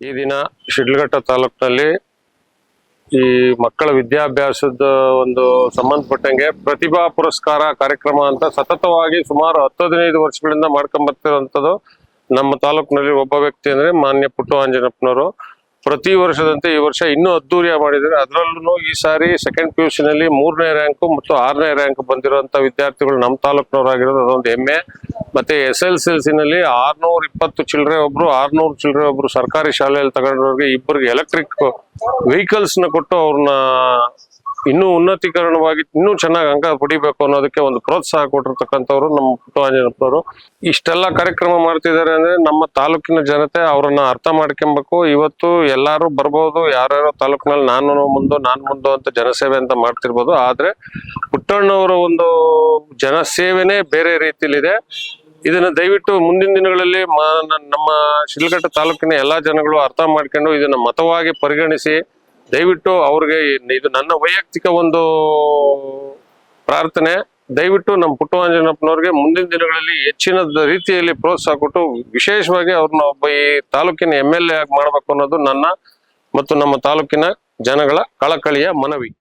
ಈ ದಿನ ಶಿಡ್ಲಘಟ್ಟ ತಾಲೂಕಿನಲ್ಲಿ ಈ ಮಕ್ಕಳ ವಿದ್ಯಾಭ್ಯಾಸದ ಒಂದು ಸಂಬಂಧಪಟ್ಟಂಗೆ ಪ್ರತಿಭಾ ಪುರಸ್ಕಾರ ಕಾರ್ಯಕ್ರಮ ಅಂತ ಸತತವಾಗಿ ಸುಮಾರು 10-15 ವರ್ಷಗಳಿಂದ ಮಾಡ್ಕೊಂಡ್ ಬರ್ತಿರುವಂತದ್ದು ನಮ್ಮ ತಾಲೂಕಿನಲ್ಲಿ ಒಬ್ಬ ವ್ಯಕ್ತಿ ಅಂದ್ರೆ ಮಾನ್ಯ ಪುಟ್ಟು ಆಂಜನಪ್ಪನವರು. ಪ್ರತಿ ವರ್ಷದಂತೆ ಈ ವರ್ಷ ಇನ್ನೂ ಅದ್ದೂರಿಯಾಗಿ ಮಾಡಿದ್ದಾರೆ. ಅದರಲ್ಲೂ ಈ ಸಾರಿ ಸೆಕೆಂಡ್ PUC ನಲ್ಲಿ 3ನೇ ರ್ಯಾಂಕ್ ಮತ್ತು 6ನೇ ರ್ಯಾಂಕ್ ಬಂದಿರುವಂತ ವಿದ್ಯಾರ್ಥಿಗಳು ನಮ್ಮ ತಾಲೂಕಿನವರಾಗಿರೋದು ಅದೊಂದು ಹೆಮ್ಮೆ. ಮತ್ತೆ SSLC ನಲ್ಲಿ 620 ಚಿಲ್ಲರೆ ಒಬ್ರು 600 ಚಿಲ್ಲರೆ ಒಬ್ರು ಸರ್ಕಾರಿ ಶಾಲೆಯಲ್ಲಿ ತಗೊಂಡವ್ರಿಗೆ ಇಬ್ಬರಿಗೆ ಎಲೆಕ್ಟ್ರಿಕ್ ವೆಹಿಕಲ್ಸ್ ನ ಕೊಟ್ಟು ಅವ್ರನ್ನ ಇನ್ನೂ ಉನ್ನತೀಕರಣವಾಗಿ ಇನ್ನೂ ಚೆನ್ನಾಗಿ ಅಂಕ ಪಡಿಬೇಕು ಅನ್ನೋದಕ್ಕೆ ಒಂದು ಪ್ರೋತ್ಸಾಹ ಕೊಟ್ಟಿರ್ತಕ್ಕಂಥವ್ರು ನಮ್ಮ ಪುಟ್ಟು ಆಂಜನಪ್ಪನವರು. ಇಷ್ಟೆಲ್ಲ ಕಾರ್ಯಕ್ರಮ ಮಾಡ್ತಿದ್ದಾರೆ ಅಂದ್ರೆ ನಮ್ಮ ತಾಲೂಕಿನ ಜನತೆ ಅವ್ರನ್ನ ಅರ್ಥ ಮಾಡ್ಕೊಬೇಕು. ಇವತ್ತು ಎಲ್ಲಾರು ಬರ್ಬೋದು, ಯಾರ್ಯಾರೋ ತಾಲೂಕಿನಲ್ಲಿ ನಾನು ಮುಂದು ಅಂತ ಜನಸೇವೆ ಅಂತ ಮಾಡ್ತಿರ್ಬೋದು. ಆದ್ರೆ ಪುಟ್ಟಣ್ಣವರ ಒಂದು ಜನಸೇವೆನೇ ಬೇರೆ ರೀತಿಲಿದೆ. ಇದನ್ನ ದಯವಿಟ್ಟು ಮುಂದಿನ ದಿನಗಳಲ್ಲಿ ನಮ್ಮ ಶಿಡ್ಲಘಟ್ಟ ತಾಲೂಕಿನ ಎಲ್ಲಾ ಜನಗಳು ಅರ್ಥ ಮಾಡ್ಕೊಂಡು ಇದನ್ನ ಮತವಾಗಿ ಪರಿಗಣಿಸಿ ದಯವಿಟ್ಟು ಅವ್ರಿಗೆ, ಇದು ನನ್ನ ವೈಯಕ್ತಿಕ ಒಂದು ಪ್ರಾರ್ಥನೆ, ದಯವಿಟ್ಟು ನಮ್ಮ ಪುಟ್ಟು ಆಂಜನಪ್ಪನವ್ರಿಗೆ ಮುಂದಿನ ದಿನಗಳಲ್ಲಿ ಹೆಚ್ಚಿನ ರೀತಿಯಲ್ಲಿ ಪ್ರೋತ್ಸಾಹ ಕೊಟ್ಟು ವಿಶೇಷವಾಗಿ ಅವ್ರನ್ನ ಒಬ್ಬ ಈ ತಾಲೂಕಿನ MLA ಆಗಿ ಮಾಡ್ಬೇಕು ಅನ್ನೋದು ನನ್ನ ಮತ್ತು ನಮ್ಮ ತಾಲೂಕಿನ ಜನಗಳ ಕಳಕಳಿಯ ಮನವಿ.